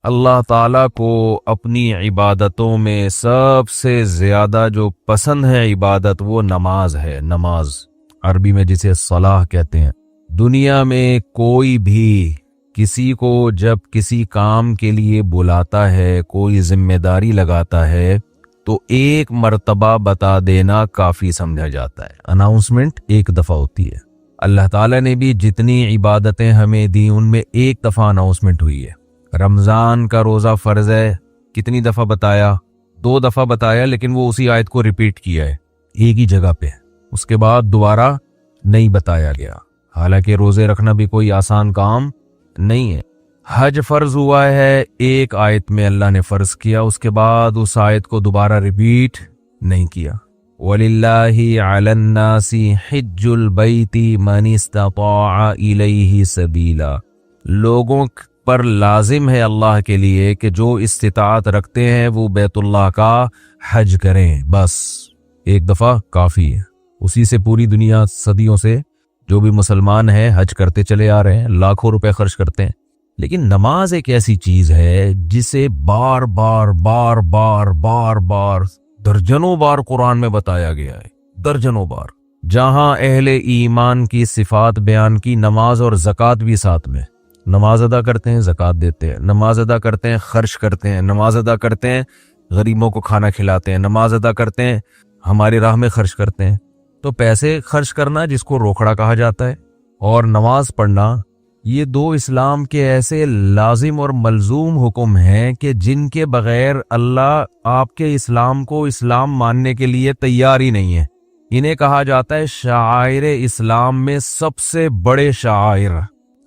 اللہ تعالیٰ کو اپنی عبادتوں میں سب سے زیادہ جو پسند ہے عبادت وہ نماز ہے. نماز عربی میں جسے صلاح کہتے ہیں. دنیا میں کوئی بھی کسی کو جب کسی کام کے لیے بلاتا ہے، کوئی ذمہ داری لگاتا ہے، تو ایک مرتبہ بتا دینا کافی سمجھا جاتا ہے. اناؤنسمنٹ ایک دفعہ ہوتی ہے. اللہ تعالیٰ نے بھی جتنی عبادتیں ہمیں دی ان میں ایک دفعہ اناؤنسمنٹ ہوئی ہے. رمضان کا روزہ فرض ہے، کتنی دفعہ بتایا؟ 2 دفعہ بتایا، لیکن وہ اسی آیت کو ریپیٹ کیا ہے ایک ہی جگہ پہ. اس کے بعد دوبارہ نہیں بتایا گیا. حالانکہ روزے رکھنا بھی کوئی آسان کام نہیں ہے. حج فرض ہوا ہے، ایک آیت میں اللہ نے فرض کیا، اس کے بعد اس آیت کو دوبارہ ریپیٹ نہیں کیا. وَلِلَّهِ عَلَى النَّاسِ حِجُّ الْبَيْتِ مَنِ اسْتَطَاعَ إِلَيْهِ سَبِيلًا. لوگوں پر لازم ہے اللہ کے لیے کہ جو استطاعت رکھتے ہیں وہ بیت اللہ کا حج کریں. بس ایک دفعہ کافی ہے. اسی سے پوری دنیا صدیوں سے جو بھی مسلمان ہیں حج کرتے چلے آ رہے ہیں، لاکھوں روپے خرچ کرتے ہیں. لیکن نماز ایک ایسی چیز ہے جسے بار بار بار بار بار بار درجنوں بار قرآن میں بتایا گیا ہے. درجنوں بار. جہاں اہل ایمان کی صفات بیان کی، نماز اور زکوٰۃ بھی ساتھ میں. نماز ادا کرتے ہیں، زکوٰۃ دیتے ہیں. نماز ادا کرتے ہیں، خرچ کرتے ہیں. نماز ادا کرتے ہیں، غریبوں کو کھانا کھلاتے ہیں. نماز ادا کرتے ہیں، ہماری راہ میں خرچ کرتے ہیں. تو پیسے خرچ کرنا جس کو روکڑا کہا جاتا ہے، اور نماز پڑھنا، یہ 2 اسلام کے ایسے لازم اور ملزوم حکم ہیں کہ جن کے بغیر اللہ آپ کے اسلام کو اسلام ماننے کے لیے تیار ہی نہیں ہے. انہیں کہا جاتا ہے شعائر اسلام میں سب سے بڑے شعائر.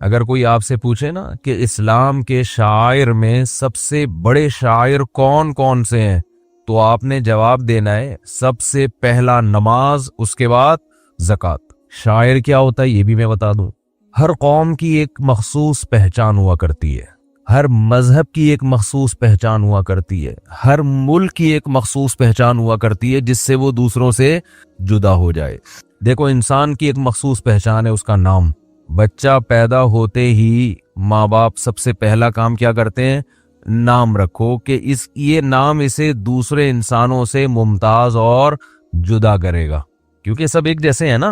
اگر کوئی آپ سے پوچھے نا کہ اسلام کے شعائر میں سب سے بڑے شعائر کون کون سے ہیں، تو آپ نے جواب دینا ہے سب سے پہلا نماز، اس کے بعد زکوٰۃ. شاعر کیا ہوتا ہے یہ بھی میں بتا دوں. ہر قوم کی ایک مخصوص پہچان ہوا کرتی ہے، ہر مذہب کی ایک مخصوص پہچان ہوا کرتی ہے، ہر ملک کی ایک مخصوص پہچان ہوا کرتی ہے جس سے وہ دوسروں سے جدا ہو جائے. دیکھو انسان کی ایک مخصوص پہچان ہے، اس کا نام. بچہ پیدا ہوتے ہی ماں باپ سب سے پہلا کام کیا کرتے ہیں؟ نام رکھو، کہ یہ نام اسے دوسرے انسانوں سے ممتاز اور جدا کرے گا. کیونکہ سب ایک جیسے ہیں نا.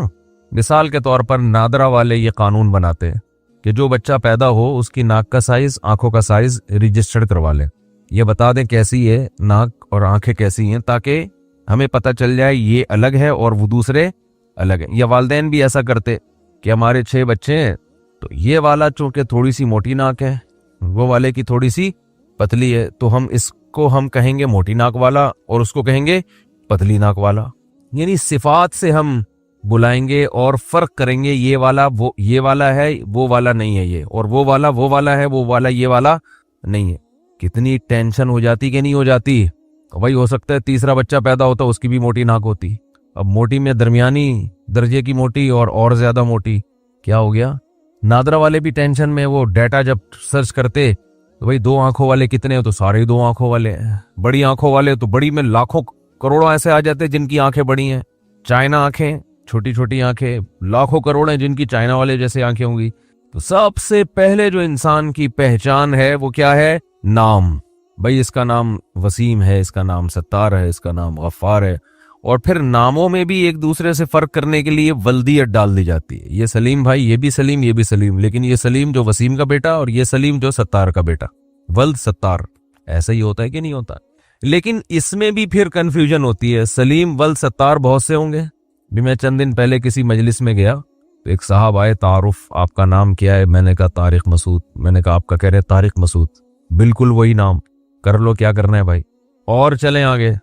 مثال کے طور پر نادرا والے یہ قانون بناتے ہیں کہ جو بچہ پیدا ہو اس کی ناک کا سائز، آنکھوں کا سائز رجسٹرڈ کروا لیں. یہ بتا دیں کیسی ہے ناک اور آنکھیں کیسی ہیں، تاکہ ہمیں پتہ چل جائے یہ الگ ہے اور وہ دوسرے الگ ہیں. یا والدین بھی ایسا کرتے کہ ہمارے 6 بچے ہیں تو یہ والا چونکہ تھوڑی سی موٹی ناک ہے، وہ والے کی تھوڑی سی پتلی ہے، تو ہم اس کو ہم کہیں گے موٹی ناک والا اور اس کو کہیں گے پتلی ناک والا. یعنی صفات سے ہم بلائیں گے اور فرق کریں گے، یہ والا وہ یہ والا ہے، وہ والا نہیں ہے یہ، اور وہ والا ہے، وہ والا یہ والا نہیں ہے. کتنی ٹینشن ہو جاتی کہ نہیں ہو جاتی. وہی ہو سکتا ہے تیسرا بچہ پیدا ہوتا اس کی بھی موٹی ناک ہوتی. اب موٹی میں درمیانی درجے کی موٹی اور زیادہ موٹی، کیا ہو گیا؟ نادرا والے بھی ٹینشن میں. وہ ڈیٹا جب سرچ کرتے تو بھئی 2 آنکھوں والے کتنے ہیں، تو سارے ہی 2 آنکھوں والے ہیں. بڑی آنکھوں والے تو بڑی میں لاکھوں کروڑوں ایسے آ جاتے جن کی آنکھیں بڑی ہیں. چائنا آنکھیں، چھوٹی چھوٹی آنکھیں، لاکھوں کروڑ ہیں جن کی چائنا والے جیسے آنکھیں ہوں گی. تو سب سے پہلے جو انسان کی پہچان ہے وہ کیا ہے؟ نام. بھئی اس کا نام وسیم ہے، اس کا نام ستار ہے، اس کا نام غفار ہے. اور پھر ناموں میں بھی ایک دوسرے سے فرق کرنے کے لیے ولدیت ڈال دی جاتی ہے. یہ سلیم بھائی، یہ بھی سلیم، یہ بھی سلیم، لیکن یہ سلیم جو وسیم کا بیٹا اور یہ سلیم جو ستار کا بیٹا، ولد ستار. ایسا ہی ہوتا ہے کہ نہیں ہوتا؟ لیکن اس میں بھی پھر کنفیوژن ہوتی ہے. سلیم ولد ستار بہت سے ہوں گے. بھی میں چند دن پہلے کسی مجلس میں گیا تو ایک صاحب آئے، تعارف آپ کا نام کیا ہے؟ میں نے کہا طارق مسعود. میں نے کہا آپ کا؟ کہہ رہے طارق مسعود. بالکل وہی نام، کر لو کیا کرنا ہے بھائی. اور چلیں آگے.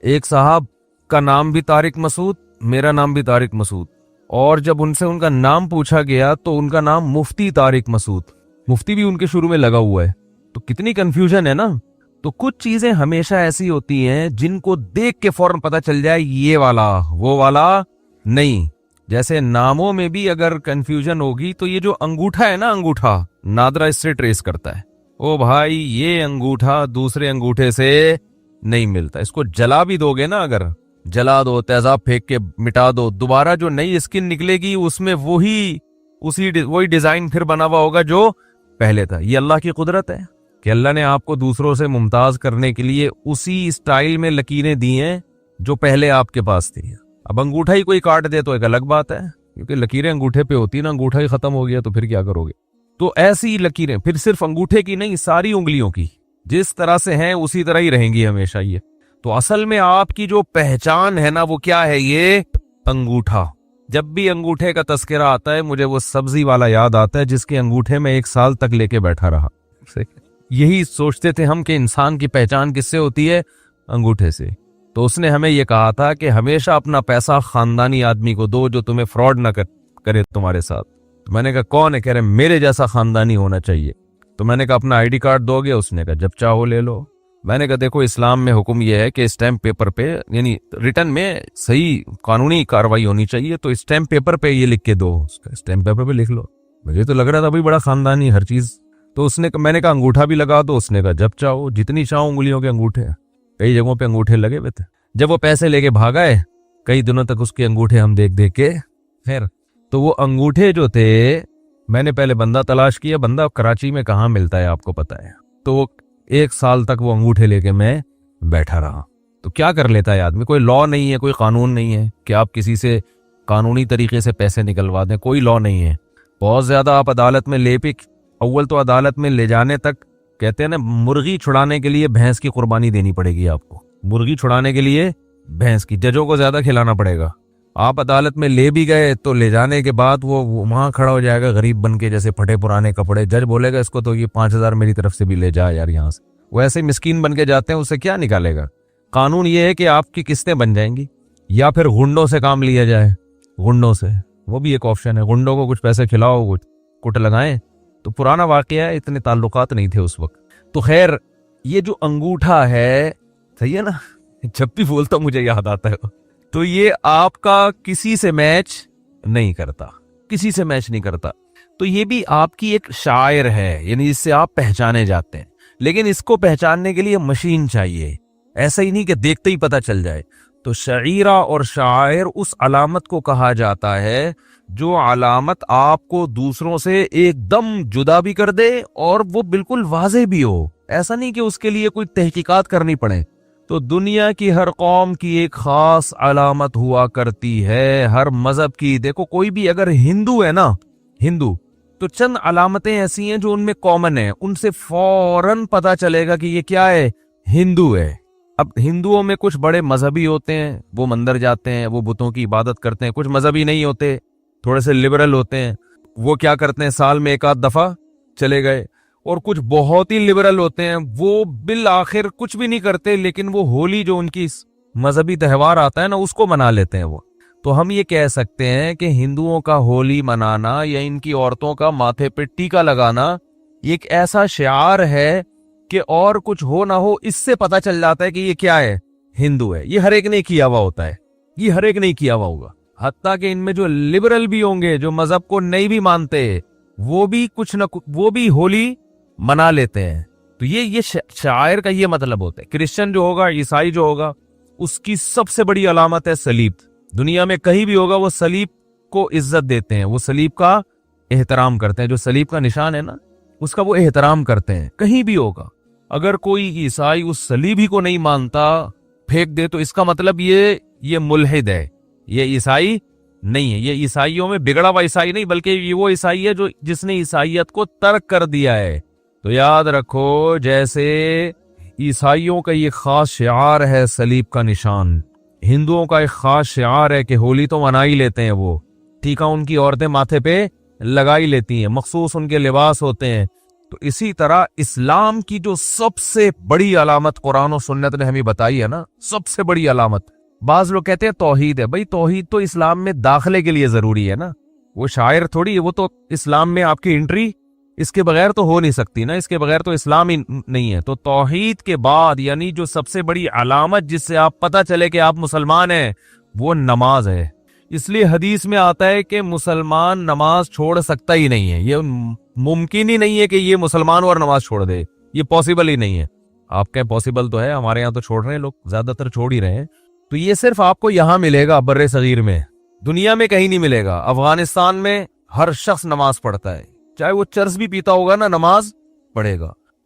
ایک صاحب کا نام بھی طارق مسعود، میرا نام بھی طارق مسعود. اور جب ان سے ان کا نام پوچھا گیا تو ان کا نام مفتی طارق مسعود. مفتی بھی ان کے شروع میں لگا ہوا ہے. تو کتنی کنفیوژن ہے نا. تو کچھ چیزیں ہمیشہ ایسی ہوتی ہیں جن کو دیکھ کے فوراً پتہ چل جائے یہ والا وہ والا نہیں. جیسے ناموں میں بھی اگر کنفیوژن ہوگی تو یہ جو انگوٹھا ہے نا، انگوٹھا نادرا اس سے ٹریس کرتا ہے. او بھائی یہ انگوٹھا دوسرے انگوٹھے سے نہیں ملتا. اس کو جلا بھی دو گے نا، اگر جلا دو، تیزاب پھینک کے مٹا دو، دوبارہ جو نئی اسکن نکلے گی اس میں وہی ڈیزائن پھر بنا ہوا ہوگا جو پہلے تھا. یہ اللہ کی قدرت ہے. کہ اللہ نے آپ کو دوسروں سے ممتاز کرنے کے لیے اسی اسٹائل میں لکیریں دی ہیں جو پہلے آپ کے پاس تھی. اب انگوٹھا ہی کوئی کاٹ دے تو ایک الگ بات ہے، کیونکہ لکیریں انگوٹھے پہ ہوتی نا، انگوٹھا ہی ختم ہو گیا تو پھر کیا کرو گے. تو ایسی لکیریں پھر صرف انگوٹھے کی نہیں، ساری انگلیوں کی جس طرح سے ہیں اسی طرح ہی رہیں گی ہمیشہ. یہ تو اصل میں آپ کی جو پہچان ہے نا وہ کیا ہے؟ یہ انگوٹھا. جب بھی انگوٹھے کا تذکرہ آتا ہے مجھے وہ سبزی والا یاد آتا ہے جس کے انگوٹھے میں 1 سال تک لے کے بیٹھا رہا. یہی سوچتے تھے ہم کہ انسان کی پہچان کس سے ہوتی ہے؟ انگوٹھے سے. تو اس نے ہمیں یہ کہا تھا کہ ہمیشہ اپنا پیسہ خاندانی آدمی کو دو جو تمہیں فراڈ نہ کرے تمہارے ساتھ. تو میں نے کہا کون ہے؟ کہہ رہے میرے جیسا خاندانی ہونا چاہیے. تو میں نے کہا اپنا ID کارڈ دو گے؟ اس نے کہا جب چاہو لے لو. میں نے کہا دیکھو اسلام میں حکم یہ ہے کہ اسٹیمپ پیپر پہ، یعنی ریٹن میں صحیح قانونی کاروائی ہونی چاہیے، تو اسٹیمپ پیپر پہ یہ لکھ کے دو. اسٹیمپ پیپر پہ لکھ لو. مجھے تو لگ رہا تھا بھائی بڑا خاندانی ہر چیز. تو اس نے میں نے کہا انگوٹھا بھی لگا دو. اس نے کہا جب چاہو، جتنی چاہو انگلیوں کے انگوٹھے. کئی جگہوں پہ انگوٹھے لگے ہوئے تھے. جب وہ پیسے لے کے بھاگا ہے کئی دنوں تک اس کے انگوٹھے ہم دیکھ دیکھ کے خیر. تو وہ انگوٹھے جو تھے میں نے پہلے بندہ تلاش کیا، بندہ کراچی میں کہاں ملتا ہے آپ کو پتا ہے. تو 1 سال تک وہ انگوٹھے لے کے میں بیٹھا رہا. تو کیا کر لیتا ہے آدمی؟ کوئی لا نہیں ہے، کوئی قانون نہیں ہے کہ آپ کسی سے قانونی طریقے سے پیسے نکلوا دیں. کوئی لا نہیں ہے. بہت زیادہ آپ عدالت میں لے پک، اول تو عدالت میں لے جانے تک کہتے ہیں نا مرغی چھڑانے کے لیے بھینس کی قربانی دینی پڑے گی آپ کو. مرغی چھڑانے کے لیے بھینس کی، ججوں کو زیادہ کھلانا پڑے گا. آپ عدالت میں لے بھی گئے تو لے جانے کے بعد وہ وہاں کھڑا ہو جائے گا غریب بن کے، جیسے پھٹے پرانے کپڑے. جج بولے گا اس کو تو یہ 5000 میری طرف سے بھی لے جا یار یہاں سے. وہ ایسے مسکین بن کے جاتے ہیں، اس سے کیا نکالے گا. قانون یہ ہے کہ آپ کی قسطیں بن جائیں گی یا پھر غنڈوں سے کام لیا جائے. غنڈوں سے وہ بھی ایک آپشن ہے. غنڈوں کو کچھ پیسے کھلاؤ، کچھ کٹ لگائیں. تو پرانا واقعہ ہے، اتنے تعلقات نہیں تھے اس وقت. تو خیر یہ جو انگوٹھا ہے صحیح ہے نا، جب بھی بولتا مجھے یاد آتا ہے. تو یہ آپ کا کسی سے میچ نہیں کرتا، کسی سے میچ نہیں کرتا. تو یہ بھی آپ کی ایک شاعر ہے، یعنی اس سے آپ پہچانے جاتے ہیں. لیکن اس کو پہچاننے کے لیے مشین چاہیے، ایسا ہی نہیں کہ دیکھتے ہی پتہ چل جائے. تو شعیرہ اور شاعر اس علامت کو کہا جاتا ہے جو علامت آپ کو دوسروں سے ایک دم جدا بھی کر دے اور وہ بالکل واضح بھی ہو. ایسا نہیں کہ اس کے لیے کوئی تحقیقات کرنی پڑے. تو دنیا کی ہر قوم کی ایک خاص علامت ہوا کرتی ہے، ہر مذہب کی. دیکھو کوئی بھی اگر ہندو ہے نا، ہندو تو چند علامتیں ایسی ہیں جو ان میں کامن ہیں، ان سے فوراً پتا چلے گا کہ یہ کیا ہے، ہندو ہے. اب ہندوؤں میں کچھ بڑے مذہبی ہوتے ہیں، وہ مندر جاتے ہیں، وہ بتوں کی عبادت کرتے ہیں. کچھ مذہبی نہیں ہوتے، تھوڑے سے لبرل ہوتے ہیں، وہ کیا کرتے ہیں سال میں 1 آدھ دفعہ چلے گئے. اور کچھ بہت ہی لبرل ہوتے ہیں، وہ بالآخر کچھ بھی نہیں کرتے، لیکن وہ ہولی جو ان کی مذہبی تہوار آتا ہے نا اس کو منا لیتے ہیں وہ. تو ہم یہ کہہ سکتے ہیں کہ ہندوؤں کا ہولی منانا یا ان کی عورتوں کا ماتھے پہ ٹیکا لگانا ایک ایسا شعار ہے کہ اور کچھ ہو نہ ہو اس سے پتہ چل جاتا ہے کہ یہ کیا ہے، ہندو ہے. یہ ہر ایک نے کیا ہوا ہوتا ہے، یہ ہر ایک نہیں کیا ہوا ہوگا. حتیٰ کہ ان میں جو لبرل بھی ہوں گے، جو مذہب کو نہیں بھی مانتے، وہ بھی کچھ نہ وہ بھی ہولی منا لیتے ہیں. تو یہ شاعر کا یہ مطلب ہوتا ہے. کرسچن جو ہوگا، عیسائی جو ہوگا، اس کی سب سے بڑی علامت ہے صلیب. دنیا میں کہیں بھی ہوگا وہ صلیب کو عزت دیتے ہیں، وہ صلیب کا احترام کرتے ہیں. جو صلیب کا نشان ہے نا اس کا وہ احترام کرتے ہیں. کہیں بھی ہوگا اگر کوئی عیسائی اس صلیب ہی کو نہیں مانتا، پھینک دے، تو اس کا مطلب یہ ملحد ہے، یہ عیسائی نہیں ہے. یہ عیسائیوں میں بگڑا ہوا عیسائی نہیں، بلکہ یہ وہ عیسائی ہے جس نے عیسائیت کو ترک کر دیا ہے. تو یاد رکھو جیسے عیسائیوں کا یہ خاص شعار ہے صلیب کا نشان، ہندوؤں کا ایک خاص شعار ہے کہ ہولی تو منا ہی لیتے ہیں، وہ ٹیکا ان کی عورتیں ماتھے پہ لگا ہی لیتی ہیں، مخصوص ان کے لباس ہوتے ہیں. تو اسی طرح اسلام کی جو سب سے بڑی علامت قرآن و سنت نے ہمیں بتائی ہے نا، سب سے بڑی علامت، بعض لوگ کہتے ہیں توحید ہے. بھائی توحید تو اسلام میں داخلے کے لیے ضروری ہے نا، وہ شاعر تھوڑی ہے، وہ تو اسلام میں آپ کی انٹری اس کے بغیر تو ہو نہیں سکتی نا، اس کے بغیر تو اسلام ہی نہیں ہے. تو توحید کے بعد یعنی جو سب سے بڑی علامت جس سے آپ پتہ چلے کہ آپ مسلمان ہیں وہ نماز ہے. اس لیے حدیث میں آتا ہے کہ مسلمان نماز چھوڑ سکتا ہی نہیں ہے. یہ ممکن ہی نہیں ہے کہ یہ مسلمان اور نماز چھوڑ دے، یہ پاسبل ہی نہیں ہے. آپ کہیں پاسبل تو ہے، ہمارے یہاں تو چھوڑ رہے ہیں لوگ، زیادہ تر چھوڑ ہی رہے ہیں. تو یہ صرف آپ کو یہاں ملے گا بر صغیر میں، دنیا میں کہیں نہیں ملے گا. افغانستان میں ہر شخص نماز پڑھتا ہے، چاہے وہ چرس بھی پیتا ہوگا نا نماز پڑھے گا.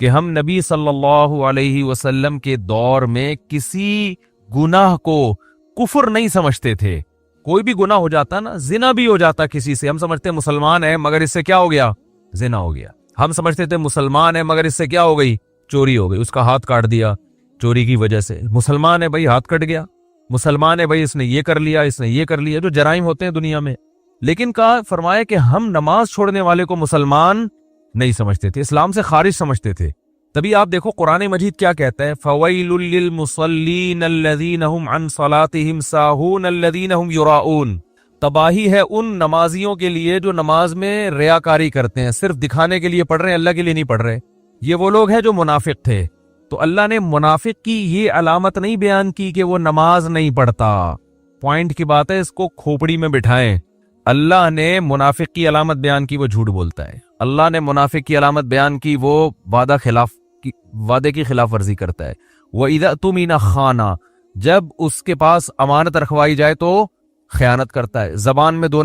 کہ ہم نبی صلی اللہ علیہ وسلم کے دور میں کسی گناہ کو کفر نہیں سمجھتے تھے. کوئی بھی گناہ ہو جاتا نا، زنا بھی ہو جاتا کسی سے، ہم سمجھتے مسلمان ہے مگر اس سے کیا ہو گیا؟ زنا ہو گیا. ہم سمجھتے تھے مسلمان ہے مگر اس سے کیا ہو گئی؟ چوری ہو گئی، اس کا ہاتھ کاٹ دیا چوری کی وجہ سے. مسلمان ہے بھائی، ہاتھ کٹ گیا. مسلمان ہے بھائی، اس نے یہ کر لیا، اس نے یہ کر لیا، جو جرائم ہوتے ہیں دنیا میں. لیکن کہا فرمایا کہ ہم نماز چھوڑنے والے کو مسلمان نہیں سمجھتے تھے، اسلام سے خارج سمجھتے تھے. تبھی آپ دیکھو قرآن مجید کیا کہتا ہے، فَوَيْلٌ لِّلْمُصَلِّينَ الَّذِينَ هُمْ عَنْ صَلَاتِهِمْ سَاهُونَ الَّذِينَ هُمْ يُرَاءُونَ. تباہی ہے ان نمازیوں کے لیے جو نماز میں ریاکاری کرتے ہیں، صرف دکھانے کے لیے پڑھ رہے ہیں، اللہ کے لیے نہیں پڑھ رہے. یہ وہ لوگ ہیں جو منافق تھے. تو اللہ نے منافق کی یہ علامت نہیں بیان کی کہ وہ نماز نہیں پڑھتا. پوائنٹ کی بات ہے، اس کو کھوپڑی میں بٹھائیں. اللہ نے منافق کی علامت بیان کی، وہ جھوٹ بولتا ہے. اللہ نے منافق کی علامت بیان کی، وہ وعدے کی خلاف ورزی کرتا ہے. وَإِذَا اؤْتُمِنَ خَانَ، جب اس کے پاس امانت رکھوائی جائے تو خیانت کرتا ہے. زبان میں دو